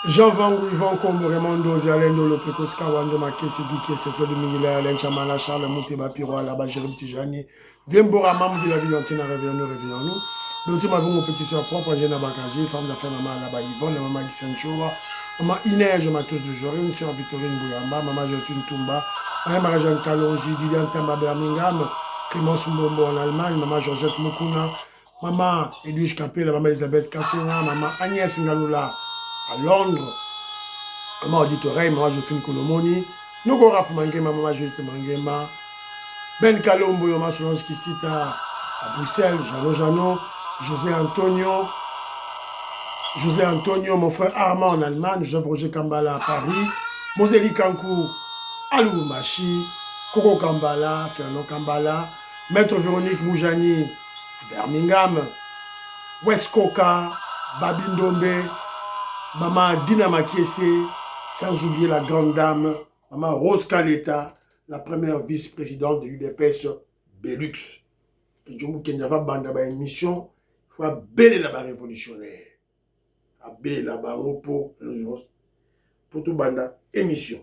Jean Van Yvan Kombo Raymond Dozi Alain Dolo Pekos Kawando Makesi Dike Claude Mingila Alain Chamala Charles Mouteba Piro Alaba Jérémy Tijani Viembora Mam de la Villantina Réveillons-nous L'outil m'a vu mon petit soeur propre Jena Bakaji femme d'affaires maman Alaba Yvonne maman Gisenchoa maman Inès Matos de Jorine sœur Victorine Bouyamba maman Jotune Tumba maman Marajan Kalonji Liliane Tamba Birmingham Clémence Mbombo en Allemagne maman Georgette Mukuna maman Edwige Capella maman Elisabeth Kassouna maman Agnès Ngaloula à Londres, maman auditoreille, maman Jophine Kolomoni, nous avons fait maman Juliette Mangema, Ben Kalombo, maman Solange Kissita à Bruxelles, Jano, José Antonio, mon frère Armand en Allemagne, Jean-Roger Kambala à Paris, Moseli Kankou à Lubumbashi, Coco Kambala, Fernand Kambala, Maître Véronique Moujani à Birmingham, West Coca, Babindombe, maman Dina Makiese, sans oublier la grande dame, maman Rose Kaleta, la première vice-présidente de l'UDPS Belux. Et je vous dis une mission, il faut belle là-bas révolutionnaire. Belle là-bas pour tout banda émission.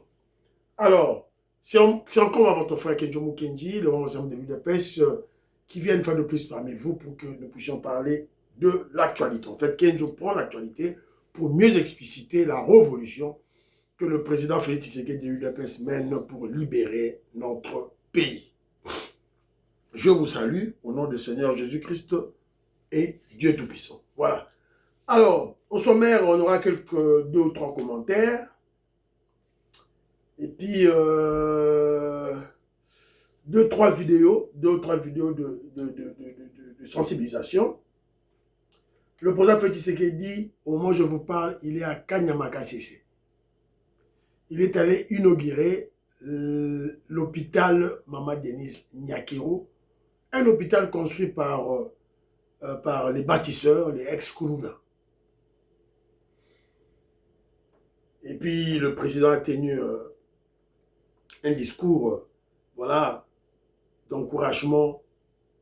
Alors, c'est encore votre frère Kenjomu Kenji, le responsable de l'UDPS, qui vient une fois de plus parmi vous pour que nous puissions parler de l'actualité. En fait, Kenjo prend l'actualité pour mieux expliciter la révolution que le président Félix Tshisekedi de l'UDPS mène pour libérer notre pays. Je vous salue au nom du Seigneur Jésus-Christ et Dieu Tout-Puissant. Voilà. Alors, au sommaire, on aura deux ou trois commentaires. Et puis, deux ou trois vidéos de sensibilisation. Le président Félix Tshisekedi, au moment où je vous parle, il est à Kanyamakasese. Il est allé inaugurer l'hôpital Mama Denise Nyakiro, un hôpital construit par les bâtisseurs, les ex-Kuluna. Et puis le président a tenu un discours voilà, d'encouragement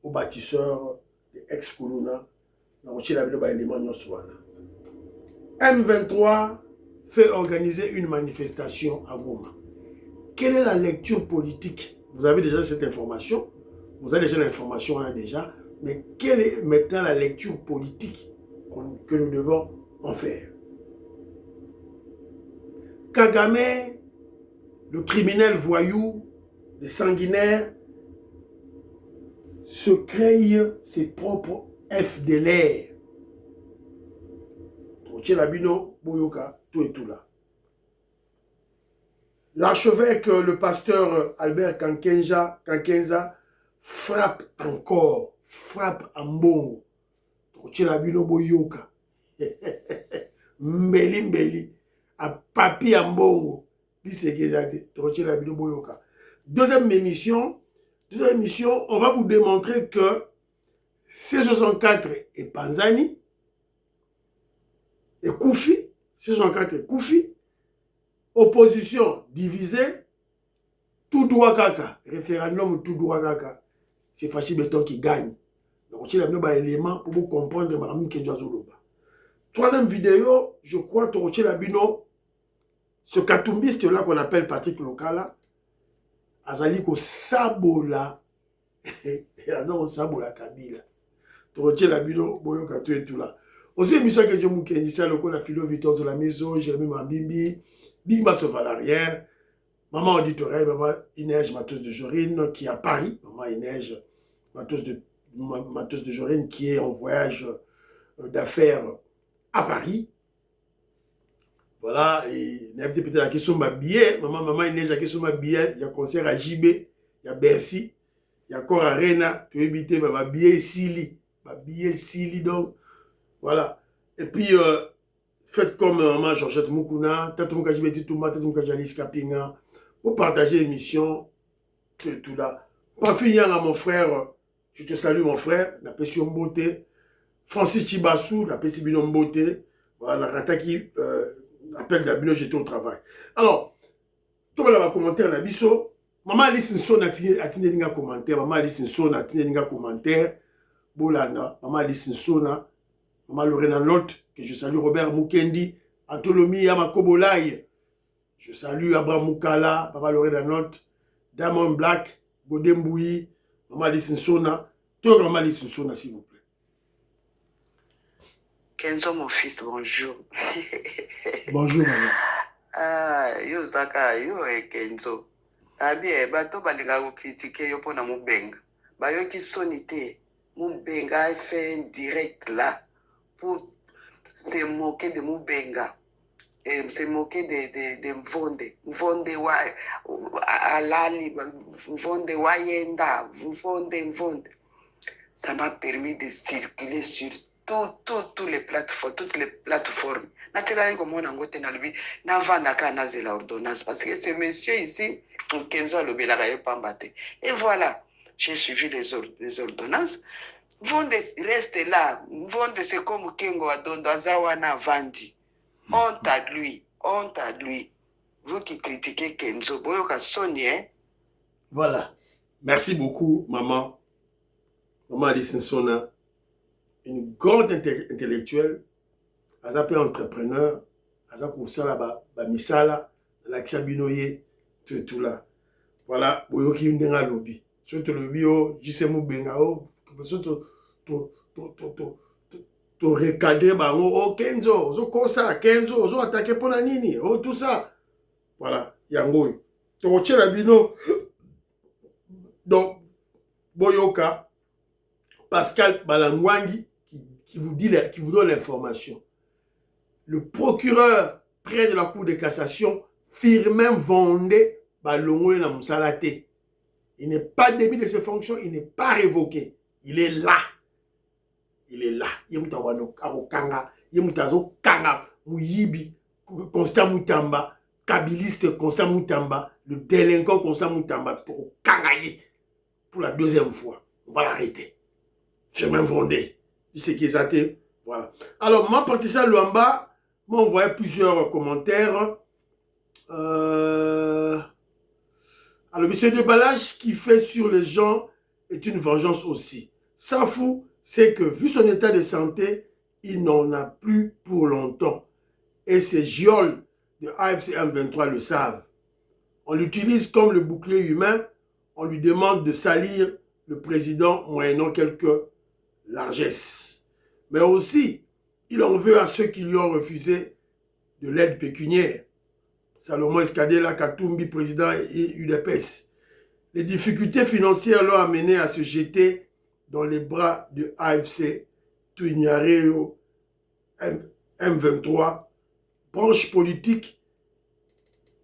aux bâtisseurs, les ex-Kuluna. M23 fait organiser une manifestation à Goma. Quelle est la lecture politique? Vous avez déjà cette information, vous avez déjà l'information là déjà, mais quelle est maintenant la lecture politique que nous devons en faire? Kagame, le criminel voyou, le sanguinaire, se crée ses propres FDLR. L'archevêque, le pasteur Albert Kankenza, frappe encore, frappe en bon. Mbeli, a papi en bon. Deuxième émission, on va vous démontrer que C64 et Panzani et Koufi, C64 et Koufi, opposition divisée, tout droit kaka, référendum tout droit kaka, c'est Fachi Beton qui gagne. Donc, il y a un élément pour vous comprendre Mme Kenjazoloba. Troisième vidéo, je crois que ce katumbiste-là qu'on appelle Patrick Lokala, Azali ko sabola, Azali sabola Kabila. Toroche la bino, boyo katu et tout là. Aussi, émission que je m'oublie, c'est le coup de Philo Victor de la maison, Jérémy Mambimbi, Big Bass Valarière, maman auditoreille, maman Inès Matos de Jorine, qui est à Paris, maman Inès Matos de Jorine, qui est en voyage d'affaires à Paris. Voilà, et il y a peut-être la question de ma billet, maman Inès, la question de ma billet, il y a concert à JB, il y a Bercy, il y a encore Arena, tu veux éviter ma billet Sili, donc, voilà. Et puis, faites comme maman Georgette Mukuna, Tatou Moukaji Touma, Tatou Moukaji Alice Kapinga, pour partager l'émission, tout là. Pour finir, mon frère, je te salue, mon frère, la Pession Beauté, Francis Chibassou, la Pession Binom Beauté, voilà, Rataki, appel d'Abino, j'étais au travail. Alors, tout le monde va commenter à Nabiso. Maman Alice Nson a tenu un commentaire, maman Alice Nson a tenu un commentaire. Bolana, maman Alice Nsona, maman Lorena Lot, que je salue, Robert Mukendi, Antolomi Yamakobolai. Je salue Abraham Moukala, Papa Loré Danote, Diamond Black, Godemboui, Maman Lissinsona. Tout Maman Lissinsona, s'il vous plaît. Kenzo, mon fils, bonjour. Bonjour, maman. Ah, yo Zaka, yo Kenzo. Abi, bato balinga ko critiquer yo pona mubenga. Ba yo ki sonité, mubenga fait direct là pour se moquer de mubenga. Et se moquer de Mvonde. Mvonde wa alali, Mvonde wa yenda, Mvonde. Ça m'a permis de circuler sur toutes les plateformes. Naturellement, comme on a ngoté na lui, na vanaka na zela ordonnance parce que ce monsieur ici, Kenzo Lobela Pambate. Et voilà, j'ai suivi les ordonnances. Vonde reste là. Vonde c'est comme Kengo Adondo Azawana Vandi. Honte à lui, honte à lui. Vous qui critiquez Kenzo, boyoka soni, hein? Voilà. Merci beaucoup, maman. Maman Alice Sona, une grande intellectuelle, elle a entrepreneur, elle a pour ça là-bas, misala, la Xabinoye, tout là. Voilà, boyoki ndenga lobby. Surtout le bio, jisemu bengao, surtout to recadrer bango, oh Kenzo, zo kosa, Kenzo, zo attaquer pour la nini, oh tout ça. Voilà, yango. To la bino. Donc, boyoka, Pascal Balangwangi, qui vous donne l'information. Le procureur près de la Cour de cassation, Firmin Vendée, Balongwe na Moussalate. Il n'est pas démis de ses fonctions, il n'est pas révoqué. Il est là. Il est là. Il est là. Il est là. Mouyibi, Constant Moutamba, Kabiliste Constant Moutamba, le délinquant Constant Moutamba, pour Kangaye, pour la deuxième fois. On va l'arrêter. Firmin Vendée. Il sait qui est. Voilà. Alors, moi, Patricia Luamba m'a envoyé plusieurs commentaires. Alors, monsieur Déballage qui fait sur les gens est une vengeance aussi. Safou, c'est que vu son état de santé, il n'en a plus pour longtemps. Et ces gioles de AFC M23 le savent. On l'utilise comme le bouclier humain. On lui demande de salir le président moyennant quelques largesses. Mais aussi, il en veut à ceux qui lui ont refusé de l'aide pécuniaire. Salomon Escadela Katumbi, président et UDPS. Les difficultés financières l'ont amené à se jeter dans les bras de AFC, Tuignareo, M23, branche politique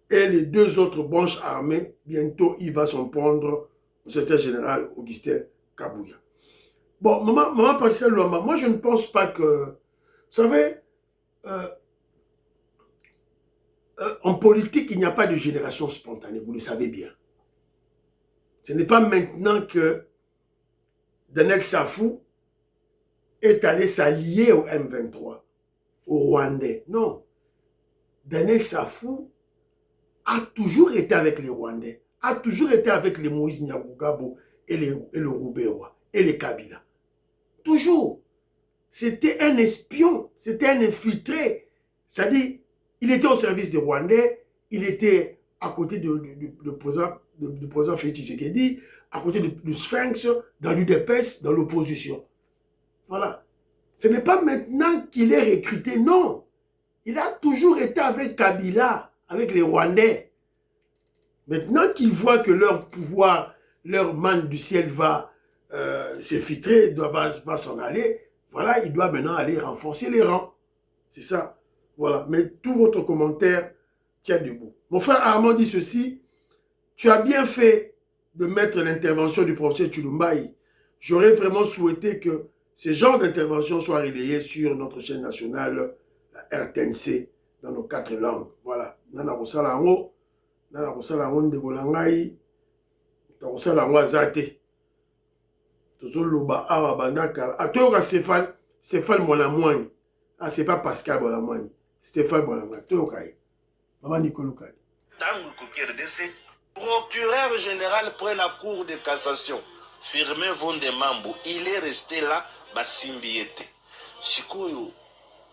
et les deux autres branches armées. Bientôt, il va s'en prendre au secrétaire général Augustin Kabouya. Bon, maman Patricia Luamba, moi je ne pense pas que... Vous savez, en politique, il n'y a pas de génération spontanée, vous le savez bien. Ce n'est pas maintenant que Daniel Safou est allé s'allier au M23, au Rwandais. Non. Daniel Safou a toujours été avec les Rwandais, a toujours été avec les Moïse Nyabugabo et le Roubewa et les Kabila. Toujours. C'était un espion, c'était un infiltré. C'est-à-dire, il était au service des Rwandais, il était à côté du président Félix Tshisekedi, à côté du Sphinx, dans l'UDPS, dans l'opposition. Voilà. Ce n'est pas maintenant qu'il est recruté, non. Il a toujours été avec Kabila, avec les Rwandais. Maintenant qu'il voit que leur pouvoir, leur manne du ciel va s'effiltrer, va s'en aller, voilà, il doit maintenant aller renforcer les rangs. C'est ça. Voilà. Mais tout votre commentaire tient debout. Mon frère Armand dit ceci. Tu as bien fait de mettre l'intervention du professeur Tshilumbaï. J'aurais vraiment souhaité que ces genres d'interventions soient relayées sur notre chaîne nationale, la RTNC, dans nos 4 langues. Voilà. Nana Rosalango, Nana Rosalango Ndegolangai, Nana Rosalango Azate. Tozoloba Awa Bandaka. Atoyoka Stéphane Monamoine. Ah, c'est pas Pascal Monamoine. Stéphane Monamoine. Toyoka. Maman Nicolo Kadi. Procureur général près la cour de cassation, Firmin Vondemambo, il est resté là, Basimbiete. Sikoyo,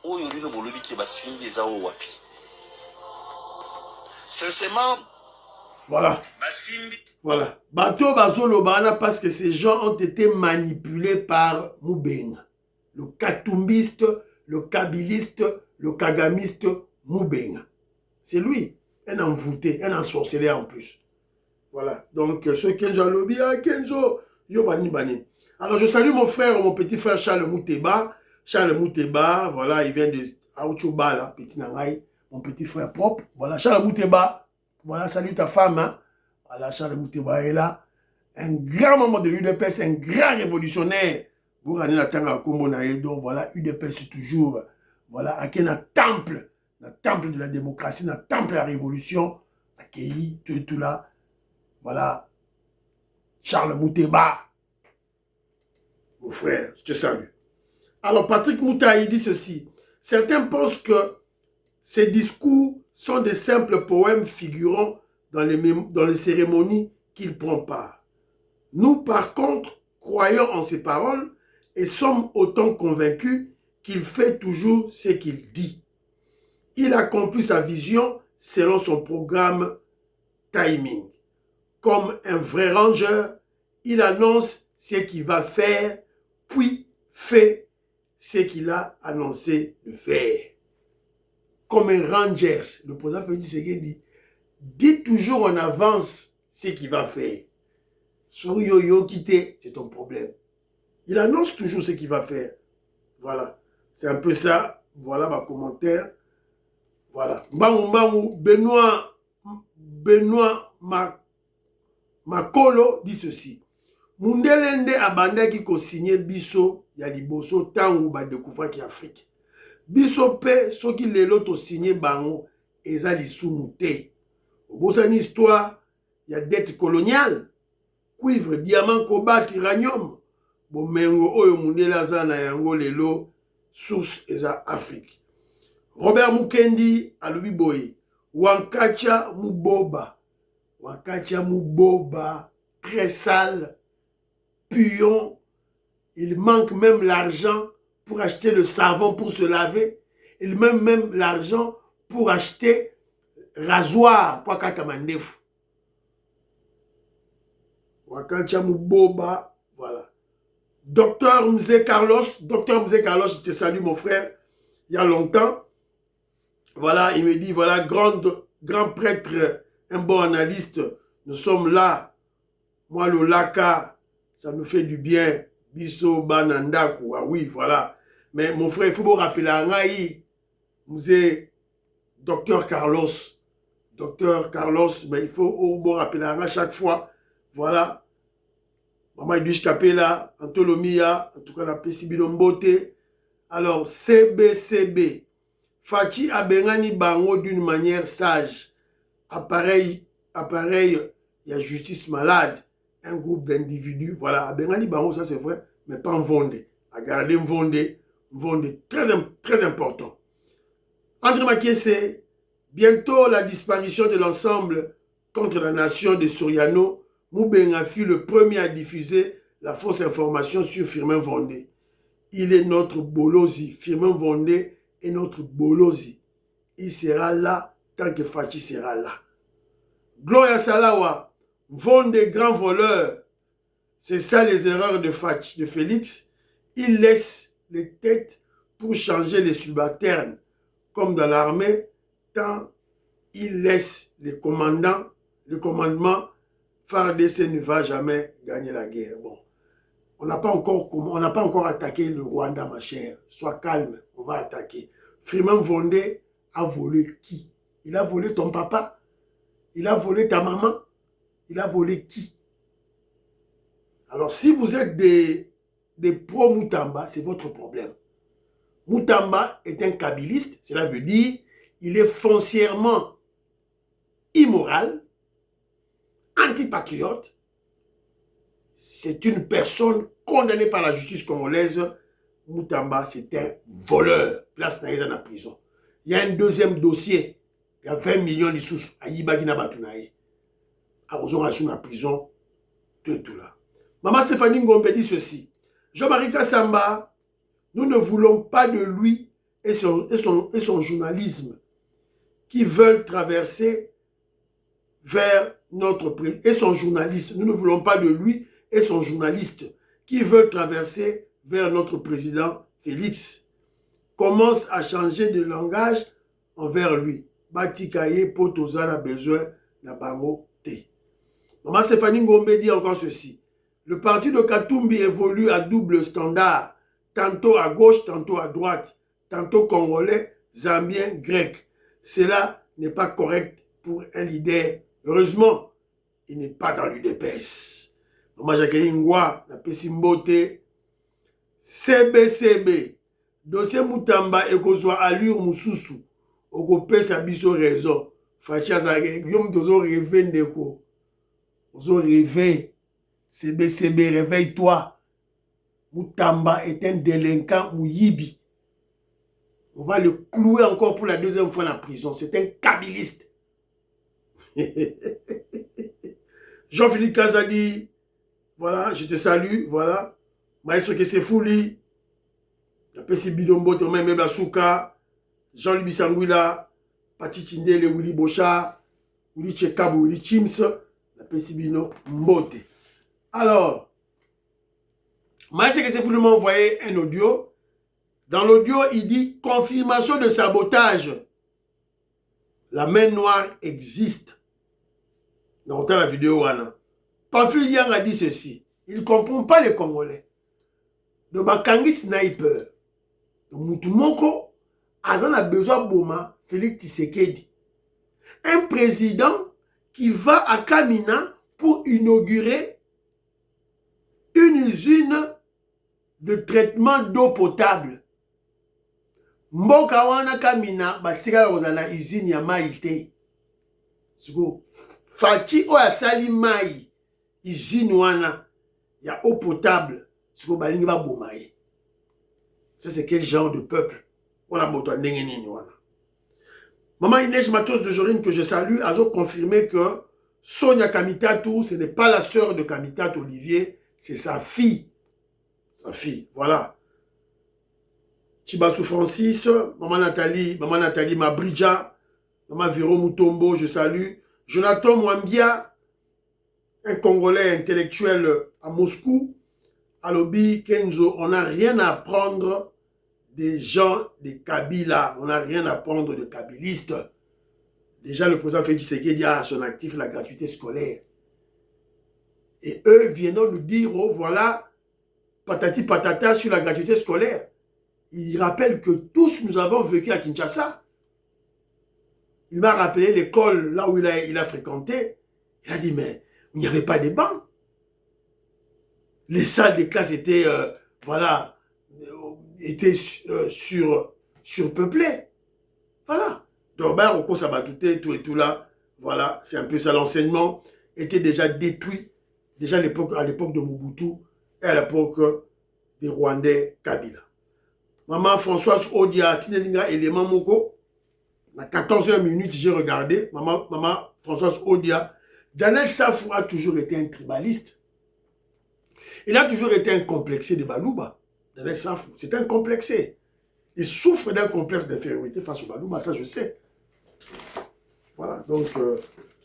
oyo lino bolobi ki basimbi eza o wapi. Sincèrement, voilà. basimbi. Voilà. Bato Bazolo Bana parce que ces gens ont été manipulés par Moubenga. Le katumbiste, le kabiliste, le kagamiste Moubenga. C'est lui, un envoûté, un ensorcelé en plus. Voilà. Donc, ce Kenzo Lobi, ah Kenzo, yo bani bani. Alors, je salue mon frère, mon petit frère Charles Mouteba. Charles Mouteba, voilà, il vient de Aouchouba, là, petit Nangaï, mon petit frère propre. Voilà, Charles Mouteba. Voilà, salut ta femme, hein. Voilà, Charles Mouteba est là. Un grand membre de l'UDPS, un grand révolutionnaire. Vous regardez la terre à Kombo donc voilà, UDPS toujours. Voilà, à qui un temple de la démocratie, un temple de la révolution. Accueilli, tout là. Voilà, Charles Mouteba. Mon frère, je te salue. Alors, Patrick Mouta, il dit ceci. Certains pensent que ces discours sont des simples poèmes figurant dans les cérémonies qu'il prend part. Nous, par contre, croyons en ses paroles et sommes autant convaincus qu'il fait toujours ce qu'il dit. Il accomplit sa vision selon son programme timing. Comme un vrai rangeur, il annonce ce qu'il va faire, puis fait ce qu'il a annoncé de faire. Comme un rangers, le président Félix Tshisekedi dit toujours en avance ce qu'il va faire. Sur yo quitté, c'est ton problème. Il annonce toujours ce qu'il va faire. Voilà. C'est un peu ça. Voilà ma commentaire. Voilà. Benoît Makolo dit ceci. Mundelende abanda qui ko signé biso ya liboso tangu ba découvrir ki Afrique. Biso pe soki lelo to signé bango eza lisumu te. Obosani histoire ya dette coloniale. Cuivre, diamant, cobalt, uranium. Bomengo oyo mundela zana yango lelo source eza Afrique. Robert Mukendi alobi boye. Wankacha Muboba. Wankacha Muboba. Très sale. Puant. Il manque même l'argent pour acheter le savon pour se laver. Il manque même l'argent pour acheter rasoir pour katamandefu. Wakancha Muboba, voilà. Docteur Mzé Carlos, je te salue mon frère, il y a longtemps. Voilà, il me dit, voilà, grand prêtre, un bon analyste, nous sommes là. Moi, le Laka, ça me fait du bien. Biso Banandaku, ah oui, voilà. Mais mon frère, il faut vous rappeler, Ngaï, Mzé, docteur Carlos, mais il faut vous rappeler à chaque fois. Voilà. Maman Edouche Kapela, Antolomia, en tout cas la Pessibilombote. Alors, CBCB. Fachi Abengani Bango d'une manière sage. Appareil, il y a justice malade. Un groupe d'individus. Voilà, Abengani Bango, ça c'est vrai, mais pas en Vendée. À garder Vendée, très important. André Makiese, bientôt la disparition de l'ensemble contre la nation de Soriano. Moubenga fut le premier à diffuser la fausse information sur Firmin Vendée. Il est notre Bolozi. Firmin Vendée est notre Bolozi. Il sera là tant que Fachi sera là. Gloria Salawa, Vendée grand voleur. C'est ça les erreurs de Fachi, de Félix. Il laisse les têtes pour changer les subalternes. Comme dans l'armée, tant il laisse les commandants, le commandement. FARDC ne va jamais gagner la guerre. Bon, on n'a pas encore attaqué le Rwanda, ma chère. Sois calme, on va attaquer. Firmin Vendée a volé qui? Il a volé ton papa? Il a volé ta maman? Il a volé qui? Alors, si vous êtes des pro-Moutamba, c'est votre problème. Moutamba est un kabiliste, cela veut dire il est foncièrement immoral, antipatriote, c'est une personne condamnée par la justice congolaise. Moutamba, c'est un voleur. Place Naïza dans la prison. Il y a un deuxième dossier. Il y a 20 millions de sous à Yibagina Batunaye. À Ozon dans la prison. Tout là. Maman Stéphanie Ngombe dit ceci. Jean-Marie Kassamba, nous ne voulons pas de lui et son journalisme qui veulent traverser vers notre président, et son journaliste, nous ne voulons pas de lui, et son journaliste qui veulent traverser vers notre président Félix, commence à changer de langage envers lui. Batikaye Potozala besoin na bango te. Maman Stéphanie Ngombe dit encore ceci. Le parti de Katumbi évolue à double standard, tantôt à gauche, tantôt à droite, tantôt congolais, zambien, grec. Cela n'est pas correct pour un leader. Heureusement, il n'est pas dans l'UDPS. Maman Jacques Ngwa, la Pessimbote, CBCB, dossier Moutamba ekozwa allure mususu, okopesa biso raison. Fachiazake, yom tozo rêver ndeko. Ozo rêver. CBCB, réveille-toi. Moutamba est un délinquant Mouyibi. On va le clouer encore pour la deuxième fois en prison. C'est un kabiliste. Jean-Philippe Kazadi, voilà, je te salue, voilà. Maestro Kesefouli, la Pessi Bidombo, Thomas Mebasuka, Jean-Louis Bissanguila, Pati Tindele, Willy Bocha, Willy Chekabou, Willy Chims, la Pessi Bino Mbote. Alors, Maestro Kesefouli m'a envoyé un audio. Dans l'audio, il dit confirmation de sabotage. La main noire existe. Dans la vidéo, Pamphile Yang a dit ceci. Il ne comprend pas les Congolais. De Bakangi sniper. De Moutoumoko, Azan a besoin de Boma, Félix Tshisekedi. Un président qui va à Kamina pour inaugurer une usine de traitement d'eau potable. Mboka wana Kamina, batika rozana usine ya mai te. Siko, Fati o asali mai, usine wana, ya eau potable. Siko balingi ba bomaye. Ça c'est quel genre de peuple? On a moto ndengenini wana. Maman Inès Matos de Jorine que je salue, a confirmé que Sonia Kamitatou, ce n'est pas la sœur de Kamitatou Olivier, c'est sa fille. Sa fille, voilà. Chibasu Francis, Maman Nathalie Mabridja, Maman Véro Moutombo, je salue. Jonathan Mwambia, un Congolais intellectuel à Moscou. Alobi Kenzo, on n'a rien à apprendre des gens de Kabila. On n'a rien à apprendre de kabilistes. Déjà, le président Félix Tshisekedi a à son actif la gratuité scolaire. Et eux viennent nous dire, oh voilà, patati patata sur la gratuité scolaire. Il rappelle que tous nous avons vécu à Kinshasa. Il m'a rappelé l'école là où il a fréquenté. Il a dit, mais il n'y avait pas de bancs. Les salles de classe étaient, voilà, étaient surpeuplées. Voilà. Donc, ben, au cours ça va tout et tout là. Voilà, c'est un peu ça. L'enseignement était déjà détruit. Déjà à l'époque de Mobutu et à l'époque des Rwandais Kabila. Maman Françoise Odia, Tinelinga élément Moko. À 14h minutes, j'ai regardé. Maman Françoise Odia. Daniel Safou a toujours été un tribaliste. Il a toujours été un complexé de Balouba. Daniel Safou, c'est un complexé. Il souffre d'un complexe d'infériorité face au Balouba, ça je sais. Voilà, donc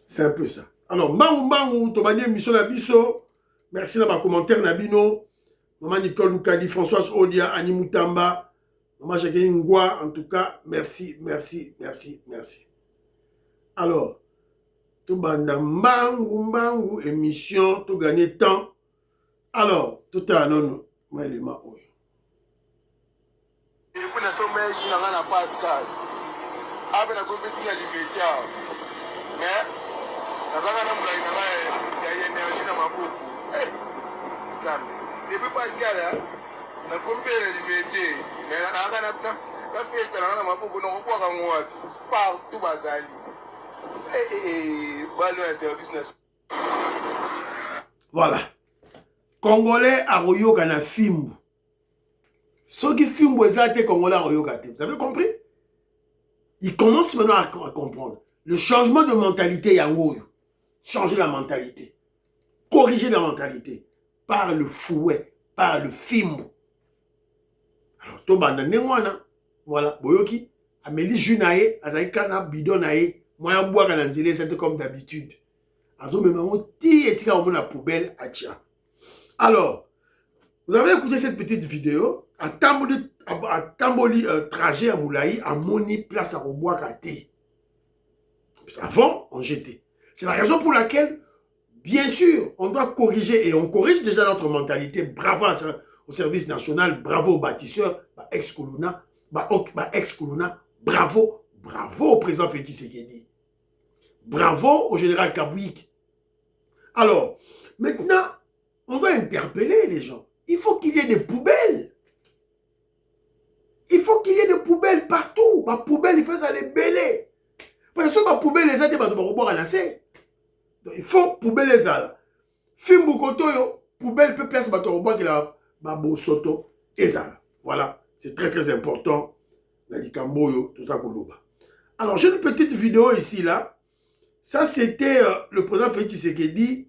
c'est un peu ça. Alors, Mbangou, Tobani, Mission Nabiso. Merci dans ma commentaire, Nabino. Maman Nicole Loukadi, Françoise Odia, Annie Moutamba. Maman Jacqueline Ngwa, en tout cas, merci. Alors, tout banda Mbangou, émission, tout gagner temps. Alors, tout à l'heure, moi, il est ma ouille. Et puis, la somme, je suis dans Pascal. Après la compétition, il est bien. Mais, la saga n'a pas été énergie dans ma bouche. Depuis Pascal, la compétition, il est bien. Mais, la fête, dans ma bouche, on voit qu'en moi, partout, Bazali. Voilà. Congolais a royoka na fimbu. Ceux qui fimbu ezate Congolais a royoka te. Vous avez compris? Ils commencent maintenant à comprendre. Le changement de mentalité yangoyo. Changer la mentalité. Corriger la mentalité. Par le fouet. Par le fimbu. Alors, to banda nengwana. Voilà, boyoki, ameli jus na ye, azaika na bidon na ye, moya boire na nzele, c'est comme d'habitude. Azo me maman ti esika au la poubelle atia. Alors, vous avez écouté cette petite vidéo, à Tamboli trajet à Moulaï, à Moni place à Robois Kate. Avant, on jetait. C'est la raison pour laquelle, bien sûr, on doit corriger, et on corrige déjà notre mentalité. Bravo au service national, bravo aux bâtisseurs, ex-Coluna, bravo, bravo au président Félix Tshisekedi. Bravo au général Kabouik. Alors, maintenant, on doit interpeller les gens. Il faut qu'il y ait des poubelles. Il faut qu'il y ait des poubelles partout. Ma poubelle, il faut ça les bêler. Parce que ma poubelle, les autres, il faut poubelle les autres. Fimbu kotoyo, poubelle peut placer bateau robot qui la babosoto et ça. Voilà, c'est très très important. Tout ça. Alors, j'ai une petite vidéo ici là. Ça, c'était le président Félix Tshisekedi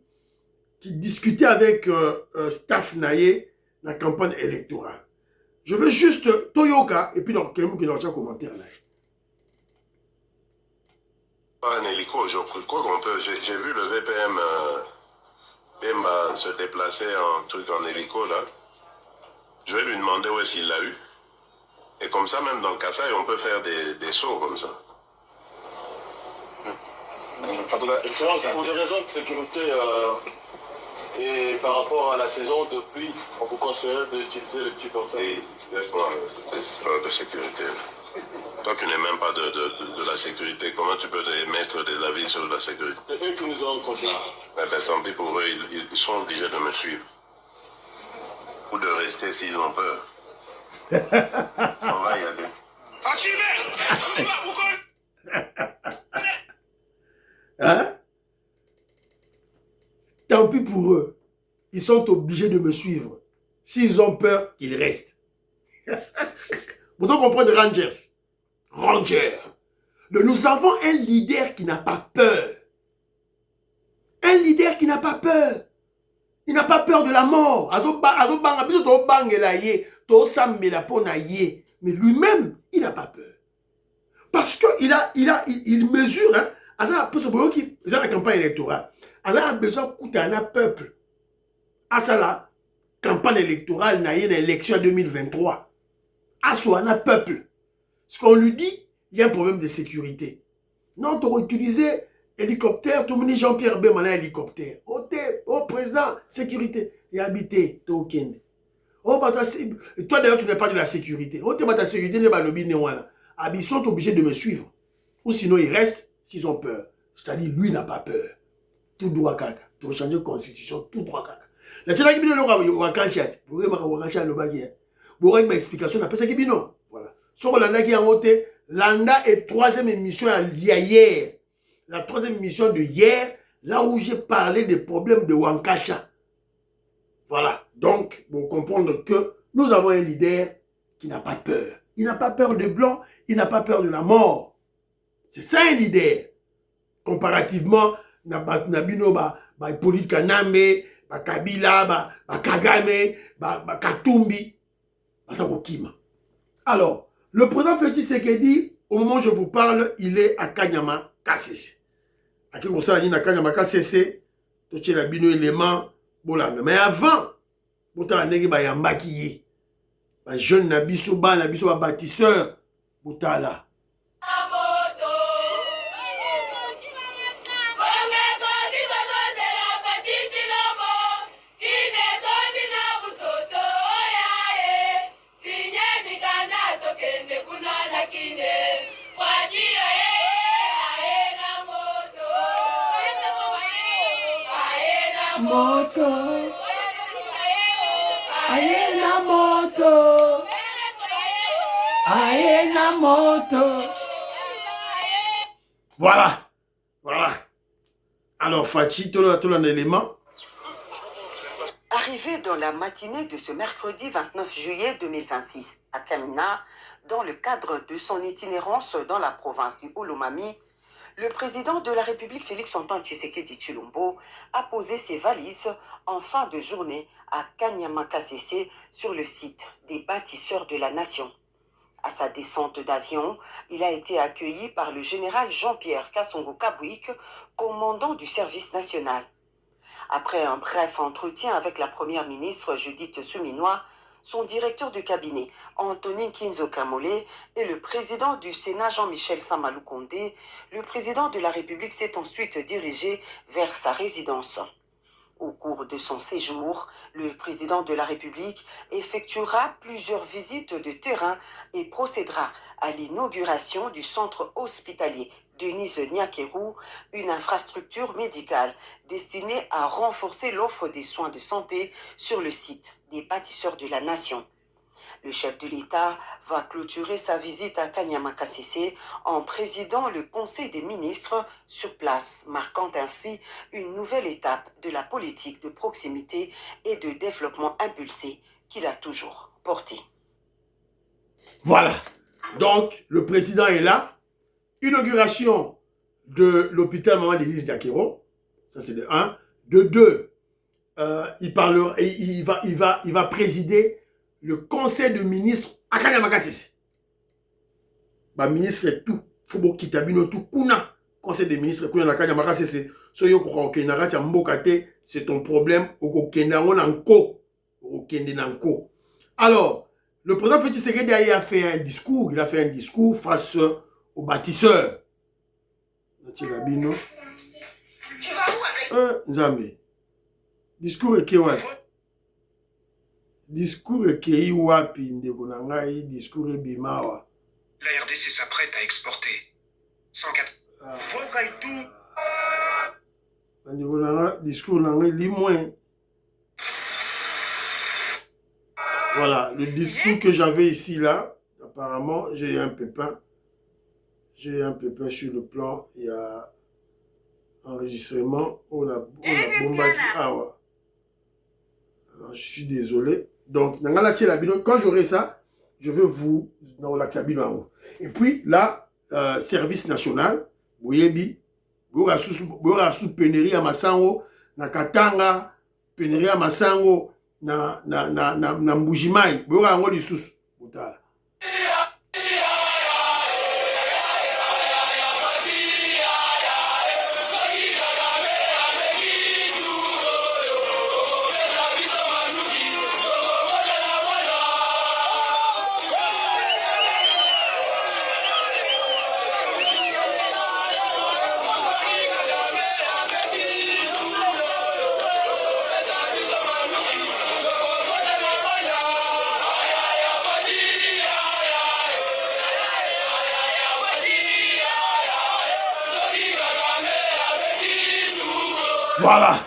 qui discutait avec staff Naye dans la campagne électorale. Je veux juste Toyoka et puis dans un commentaire là. Un hélico, je crois qu'on peut. J'ai vu le VPM même se déplacer en truc en hélico là. Je vais lui demander où est-ce qu'il l'a eu. Et comme ça, même dans le Kassai, on peut faire des sauts comme ça. Excellence, pour des raisons de sécurité et par rapport à la saison de pluie, on vous conseillerait d'utiliser le petit portable. Et laisse-moi cette histoire de sécurité. Toi, tu n'es même pas de la sécurité. Comment tu peux émettre des avis sur la sécurité? C'est eux qui nous ont conseillé. Mais ben, tant pis pour eux, ils sont obligés de me suivre. Ou de rester s'ils ont peur. On va y aller. Hein? Tant pis pour eux. Ils sont obligés de me suivre. S'ils ont peur, qu'ils restent. Vous devez comprendre Rangers. Ranger. Nous avons un leader qui n'a pas peur. Un leader qui n'a pas peur. Il n'a pas peur de la mort. Mais lui-même, il n'a pas peur. Parce qu'il mesure, hein, il a la campagne électorale. Il a besoin de coûter à un peuple. À ça la campagne électorale, il y a une élection en 2023. À un peuple. Ce qu'on lui dit, il y a un problème de sécurité. Non, tu as utilisé hélicoptère, tu as mis Jean-Pierre Bemana hélicoptère. Oh, président, sécurité. Il a habité, token. Oh, toi d'ailleurs, tu n'es pas de la sécurité. Oh, tu n'es pas de la sécurité, ils sont obligés de me suivre. Ou sinon, ils restent s'ils ont peur. C'est-à-dire, lui n'a pas peur. Tout droit caca. Tu vas changer de constitution, tout droit caca. La télé qui une explication, après ça qui non. Voilà. Sur l'anda qui a voté, l'anda est troisième émission hier. La troisième émission de hier, là où j'ai parlé des problèmes de Wankacha. Voilà. Donc, pour comprendre que nous avons un leader qui n'a pas peur. Il n'a pas peur des blancs, il n'a pas peur de la mort. C'est ça un leader. Comparativement, Nabino, Hippolyte Kanambe, Kabila, Kagame, Katumbi. Alors, le président Félix Tshisekedi, au moment où je vous parle, il est à Kanyama KCC. À qui on s'est dit à Kanyama KCC, tout est là, bino élément, mais avant, Boutala negi ba yambaki, ba jeune nabiso ba bâtisseur, Boutala. Voilà. Alors, Fachi, tout un élément. Arrivé dans la matinée de ce mercredi 29 juillet 2026 à Kamina, dans le cadre de son itinérance dans la province du Olomami, le président de la République Félix-Antoine Tshisekedi Tshilombo a posé ses valises en fin de journée à Kanyama KCC sur le site des bâtisseurs de la nation. À sa descente d'avion, il a été accueilli par le général Jean-Pierre Kassongo Kabouik, commandant du service national. Après un bref entretien avec la première ministre Judith Souminois, son directeur de cabinet Anthony Kinzo Kamole et le président du Sénat Jean-Michel Samalou Kondé, le président de la République s'est ensuite dirigé vers sa résidence. Au cours de son séjour, le président de la République effectuera plusieurs visites de terrain et procédera à l'inauguration du centre hospitalier Denise Nyakeru, une infrastructure médicale destinée à renforcer l'offre des soins de santé sur le site des bâtisseurs de la nation. Le chef de l'État va clôturer sa visite à Kanyama Kasese en présidant le Conseil des ministres sur place, marquant ainsi une nouvelle étape de la politique de proximité et de développement impulsé qu'il a toujours portée. Voilà. Donc, le président est là. Inauguration de l'hôpital Maman Denise Nyakeru. Ça, c'est de 1. De 2, il va présider le conseil de ministres à Kanyama Kasese. Bah, ministre et tout. Faut quitter bino tout kuna. Conseil des ministres kuna na Kanyama Kasese. So yo ko kenara cha mbokate, c'est ton problème. Oko kenango nanko. Oko kende nanko. Alors, le président Félix Tshisekedi a fait un discours. Il a fait un discours face aux bâtisseurs. Nzambe. Discours est what? Discours est wapi ndeko na ngai, discours est bimawa. La RDC s'apprête à exporter 104. Ndeko na ngai, discours na ngai li moins. Voilà, le discours que j'avais ici là, apparemment, j'ai eu un pépin. J'ai un pépin sur le plan, il y a enregistrement, on a bombardé. Ah ouais. Alors, je suis désolé. Donc, quand j'aurai ça, je vais vous dans la cabine en haut. Et puis, là, service national, Boyebi, sous pénérie à Massango, na Katanga, pénérie à Massango, na Mbujimai, Boyora Ango du sous. Voilà.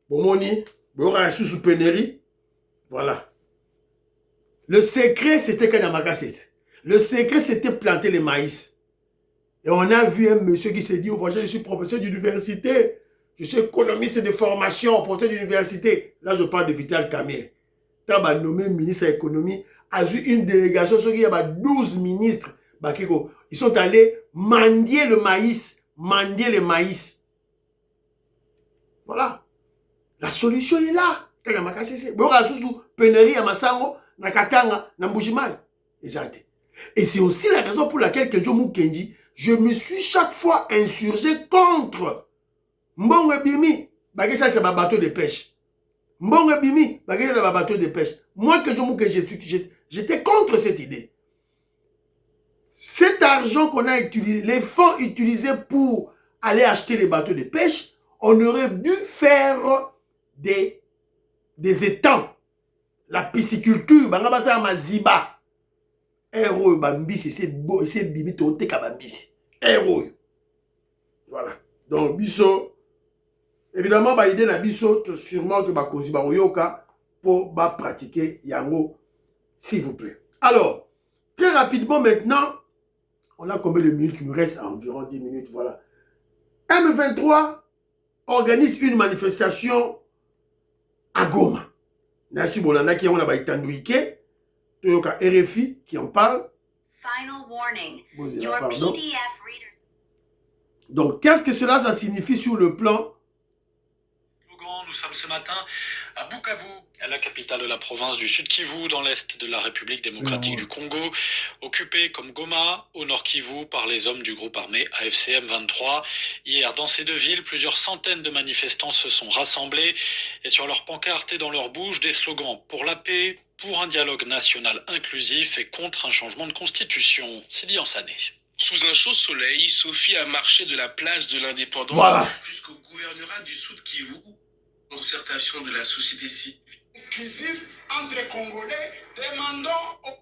Bomoni, Bora sous pénérie. Voilà. Le secret, c'était Kanyama Kasese. Le secret, c'était planter les maïs. Et on a vu un monsieur qui s'est dit, oh, je suis professeur d'université. Je suis économiste de formation, professeur d'université. Là, je parle de Vital Kamerhe. T'as nommé ministre de l'économie. A eu une délégation, il y a 12 ministres. Ils sont allés mendier le maïs. Mendier le maïs. Voilà. La solution est là. Kanyama Kasese. Bora sous pénérie à Massango, na Katanga, na Mbujimai. Exact. Et c'est aussi la raison pour laquelle Kenjo Mukendi, je me suis chaque fois insurgé contre Mbongo Bimi. Bagé ça c'est ma bateau de pêche. Mbongo Bimi, bagé ça c'est ma bateau de pêche. Moi Kenjo Mukendi, j'étais contre cette idée. Cet argent qu'on a utilisé, les fonds utilisés pour aller acheter les bateaux de pêche, on aurait dû faire des étangs. La pisciculture, bangabasa maziba. Héros bambisi, c'est bibi tote kabambisi. Héros. Voilà. Donc biso évidemment ba idée na biso sûrement que ba kozi ba yoka pour ba pratiquer yango s'il vous plaît. Alors, très rapidement maintenant, on a combien de minutes qui nous reste? Environ 10 minutes, voilà. M23 organise une manifestation à Goma. Nasi Bolanda qui on a Itandouike, Toyoka RFI qui en parle. Final warning. Your PDF readers. Donc qu'est-ce que cela ça signifie sur le plan? Nous sommes ce matin à Bukavu, la capitale de la province du Sud Kivu, dans l'est de la République démocratique du Congo, occupée comme Goma, au Nord Kivu, par les hommes du groupe armé AFC M23. Hier, dans ces deux villes, plusieurs centaines de manifestants se sont rassemblés et sur leurs pancartes et dans leur bouche, des slogans pour la paix, pour un dialogue national inclusif et contre un changement de constitution. Sidi Ansané. Sous un chaud soleil, Sophie a marché de la place de l'Indépendance jusqu'au gouvernorat du Sud Kivu. Concertation de la société civile. Inclusif entre Congolais, demandons aux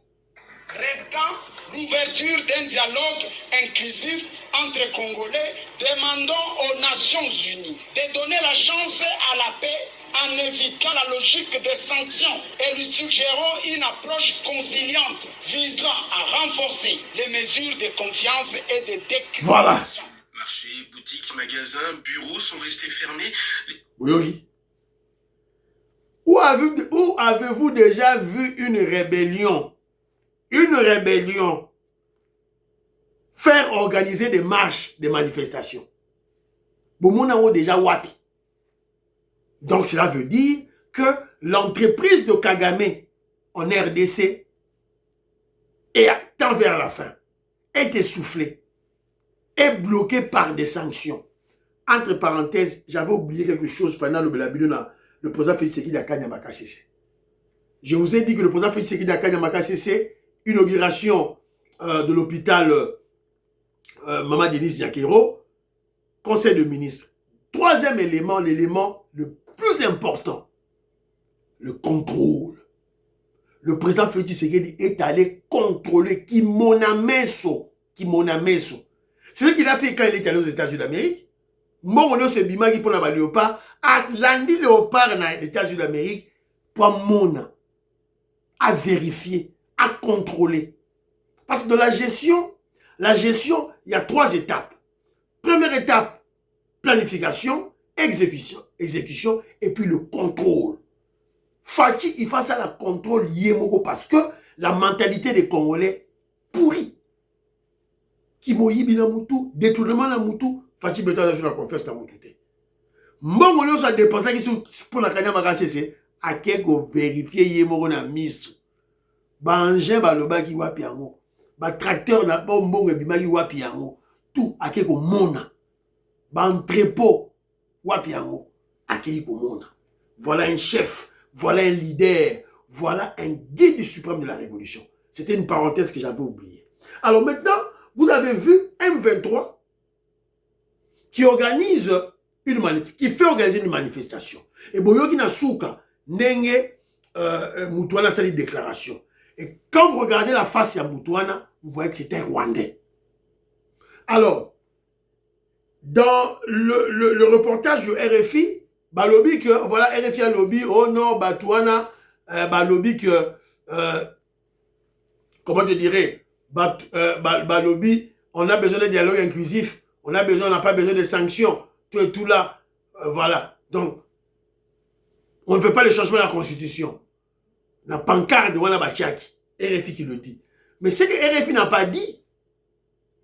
restants l'ouverture d'un dialogue inclusif entre Congolais, demandons aux Nations Unies de donner la chance à la paix en évitant la logique des sanctions et lui suggérons une approche conciliante visant à renforcer les mesures de confiance et de décrispation. Voilà. Marchés, boutiques, magasins, bureaux sont restés fermés. Oui. Où avez-vous déjà vu une rébellion? Une rébellion faire organiser des marches, des manifestations. Boumona déjà wapi. Donc cela veut dire que l'entreprise de Kagame en RDC est tant vers la fin, est essoufflée, est bloquée par des sanctions. Entre parenthèses, j'avais oublié quelque chose pendant le président Félix Tshisekedi à Kanyama CC. Je vous ai dit que le président Félix Tshisekedi à Kanyama CC, inauguration de l'hôpital Maman Denise Nyakero, conseil de ministres. Troisième élément, l'élément le plus important, le contrôle. Le président Félix Tshisekedi est allé contrôler Kimonameso. C'est ce qu'il a fait quand il est allé aux États-Unis d'Amérique. Mongono se bimagi pour la léopard, a landi léopard dans les États-Unis d'Amérique pour mona, à vérifier, à contrôler. Parce que dans la gestion, il y a 3 étapes. Première étape, planification, exécution, et puis le contrôle. Fati, il fait ça la contrôle yémoko parce que la mentalité des Congolais pourrit. Kimoyibi na mutu, détournement na mutu, Fati beta sur la confiance na mutu. Mbongo ça dépense qui pour la Kanyama CC, à keko vérifier yémoko na miso. Ba engin ba loba ki wapi yango. Ba tracteur na ba mbongo bima ki wapi yango. Tout à keko mona. Ba entrepôt wapi yango. A keko mona. Voilà un chef, voilà un leader, voilà un guide suprême de la révolution. C'était une parenthèse que j'avais oubliée. Alors maintenant, vous avez vu M23 qui fait organiser une manifestation. Et Boyoki na souka, Nenge, Moutouana sali déclaration. Et quand vous regardez la face de Moutouana, vous voyez que c'était rwandais. Alors, dans le reportage de RFI, balobi que, voilà, RFI a lobby, oh non, Batouana, balobi que, comment je dirais, balobi, on a besoin de dialogue inclusif, on n'a pas besoin de sanctions, tout et tout là, voilà. Donc, on ne veut pas le changement de la Constitution. La pancarte de Wana Bachiaki, RFI qui le dit. Mais ce que RFI n'a pas dit,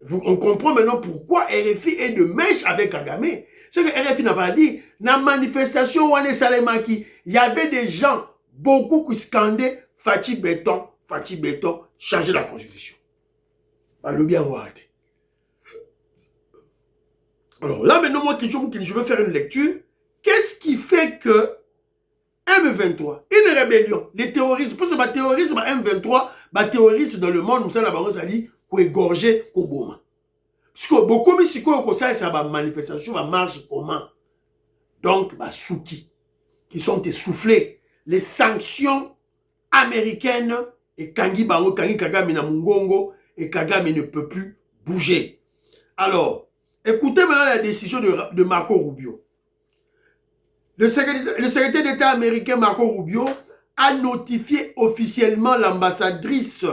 on comprend maintenant pourquoi RFI est de mèche avec Kagame. Ce que RFI n'a pas dit, dans la manifestation Wane Salemaki, il y avait des gens, beaucoup qui scandaient Fati Béton, changer la Constitution. Le bien voir. Alors là, maintenant, moi, je veux faire une lecture. Qu'est-ce qui fait que M23, une rébellion, les terroristes, pour ce terrorisme, M23, terroristes dans le monde, ça va égorger Koboma. Parce que beaucoup de gens ça va manifestation, va marche comment? Donc, Souki, qui sont essoufflés. Les sanctions américaines, et Kangi Kagame na Mungongo, et Kagame ne peut plus bouger. Alors, écoutez maintenant la décision de Marco Rubio. Le secrétaire d'État américain Marco Rubio a notifié officiellement l'ambassadrice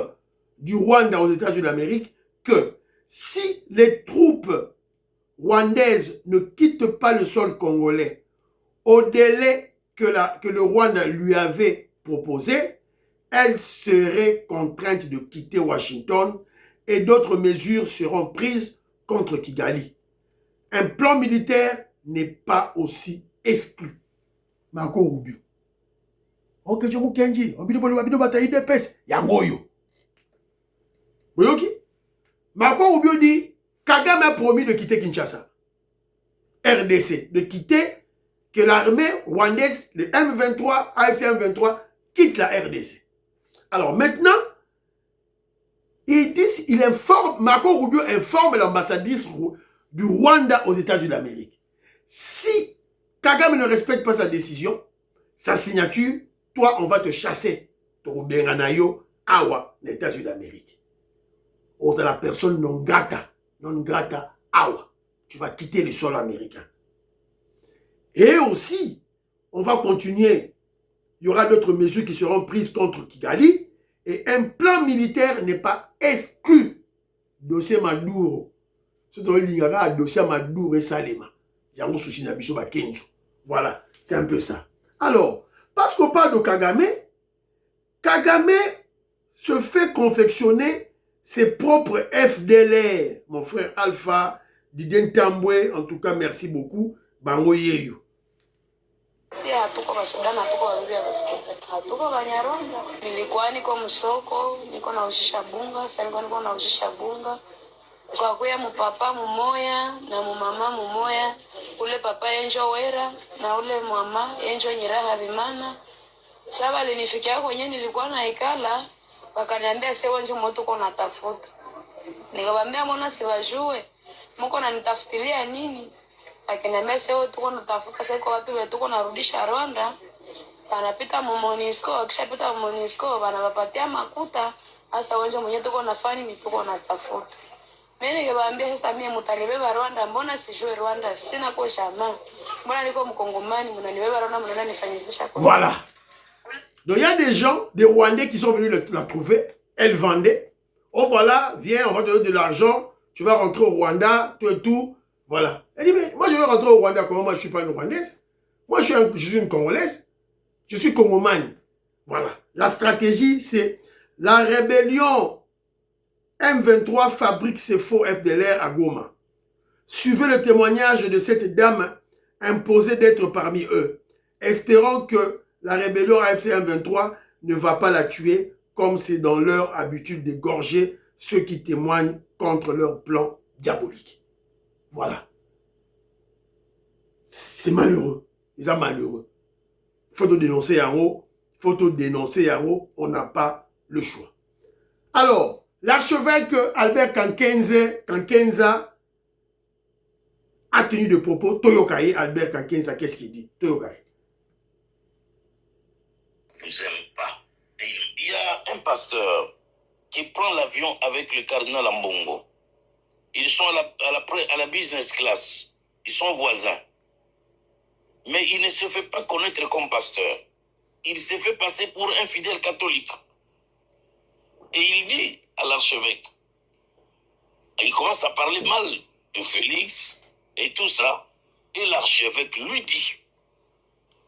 du Rwanda aux États-Unis d'Amérique que si les troupes rwandaises ne quittent pas le sol congolais au délai que le Rwanda lui avait proposé, elle serait contrainte de quitter Washington et d'autres mesures seront prises contre Kigali. Un plan militaire n'est pas aussi exclu. Marco Rubio. Ok, je vous kenji. Obido bata IDPS. Yangoyo. Boyoki? Marco Rubio dit, Kagame a promis de quitter Kinshasa. RDC. De quitter, que l'armée rwandaise, le M23, AFC M23, quitte la RDC. Alors maintenant, il informe, Marco Rubio informe l'ambassadrice du Rwanda aux États-Unis d'Amérique. Si Kagame ne respecte pas sa décision, sa signature, toi, on va te chasser. Torobenganayo, Awa, les États-Unis d'Amérique. Ou la personne non grata, Awa. Tu vas quitter le sol américain. Et aussi, on va continuer. Il y aura d'autres mesures qui seront prises contre Kigali. Et un plan militaire n'est pas exclu. Dossier Maduro. C'est un dossier Maduro et Salema. Voilà, c'est un peu ça. Alors, parce qu'on parle de Kagame, Kagame se fait confectionner ses propres FDLR. Mon frère Alpha, Didien Tambwe, en tout cas, merci beaucoup. Bango Yeyo. Si hatuko Basudani, hatuko Warundi, hatuko Banyarwanda. Nilikuwa niko msoko, niko nauzisha bunga, sasa niko nauzisha bunga. Kwa kuya mupapa mumoya na mumama mumoya, ule papa enjo wera na ule mama enjo nyiraha bimana. Sasa alinifikia kwenye nilikuwa naikala, wakaniambia sewe njo moto kona tafuta. Nikamwambia mbona siwajue? Mko nanitafutilia nini? Akiniambia sewe tuko natafuta sasa kwa watu wetu tuko narudisha Rwanda. Wanapita mu Monisco, wakishapita mu Monisco wanawapatia makuta, hasa wenjo mwenye tuko nafani ni tuko natafuta. Mimi nikamwambia sasa mimi mtanibeba Rwanda, mbona sijue Rwanda? Sina kwa jamaa. Mbona niko mkongomani, mnanibeba Rwanda, mnanifanyizisha kwa. Voilà. Donc il y a des gens, des Rwandais qui sont venus la trouver, elle vendait. Oh voilà, viens, on va te donner de l'argent, tu vas rentrer au Rwanda, tout et tout. Voilà. Elle dit, mais moi je vais rentrer au Rwanda, comment moi je ne suis pas une Rwandaise? Moi je suis une Congolaise. Je suis Congomane. Voilà. La stratégie, c'est la rébellion. M23 fabrique ses faux FDLR à Goma. Suivez le témoignage de cette dame imposée d'être parmi eux. Espérons que la rébellion AFC M23 ne va pas la tuer comme c'est dans leur habitude d'égorger ceux qui témoignent contre leur plan diabolique. Voilà. C'est malheureux. Ils sont malheureux. Il faut te dénoncer en haut. Il faut te dénoncer en haut. On n'a pas le choix. Alors, l'archevêque Albert Kankenza a tenu de propos. Toyokaye, Albert Kankenza, qu'est-ce qu'il dit? Toyokaye. Vous aimez pas. Il y a un pasteur qui prend l'avion avec le cardinal Ambongo. Ils sont à la business class. Ils sont voisins. Mais il ne se fait pas connaître comme pasteur. Il se fait passer pour un fidèle catholique. Et il dit à l'archevêque, il commence à parler mal de Félix et tout ça. Et l'archevêque lui dit,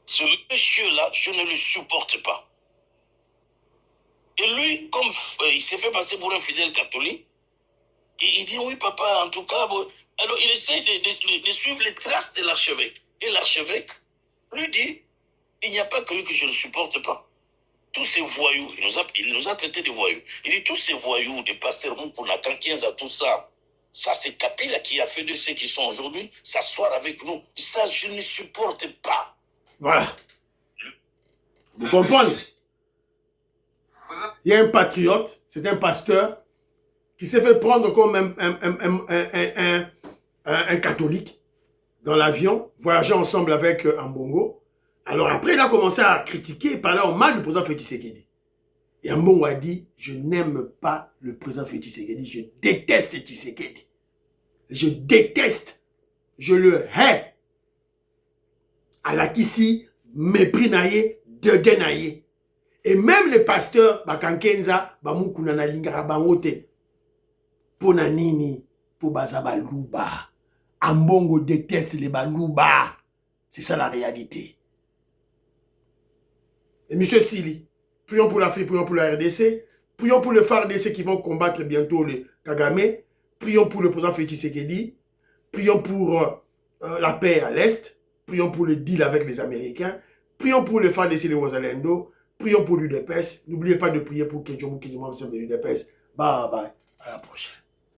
ce monsieur-là, je ne le supporte pas. Et lui, comme il s'est fait passer pour un fidèle catholique, et il dit, oui papa, en tout cas, bon. Alors il essaie de suivre les traces de l'archevêque. Et l'archevêque lui dit, il n'y a pas que lui que je ne supporte pas. Tous ces voyous, il nous a traités de voyous. Il dit, tous ces voyous, des pasteurs Moukouna, Kankenza, tout ça, ça c'est Kapila qui a fait de ceux qui sont aujourd'hui, s'asseoir avec nous. Ça, je ne supporte pas. Voilà. Vous comprenez? Il y a un patriote, c'est un pasteur, qui s'est fait prendre comme un catholique dans l'avion, voyager ensemble avec Ambongo. Alors après, il a commencé à critiquer et parler en mal du président Félix Tshisekedi. Et Ambongo a dit, je n'aime pas le président Félix Tshisekedi, je déteste Tshisekedi. Je déteste, je le hais. Alakisi, mépris naïe, dédain naïe. Et même les pasteurs, Kankenza, Bamukuna na lingara bangote. Pona nini, po baza baluba. Ambongo déteste les baluba. C'est ça la réalité. Et monsieur Sili, prions pour l'Afrique, prions pour la RDC, prions pour les FARDC qui vont combattre bientôt les Kagame, prions pour le président Félix Tshisekedi, prions pour la paix à l'Est, prions pour le deal avec les Américains, Prions pour les fans de Rosalendo. Prions pour l'UDPS. N'oubliez pas de prier pour que Dieu vous de l'UDPS. Bye bye. À la prochaine.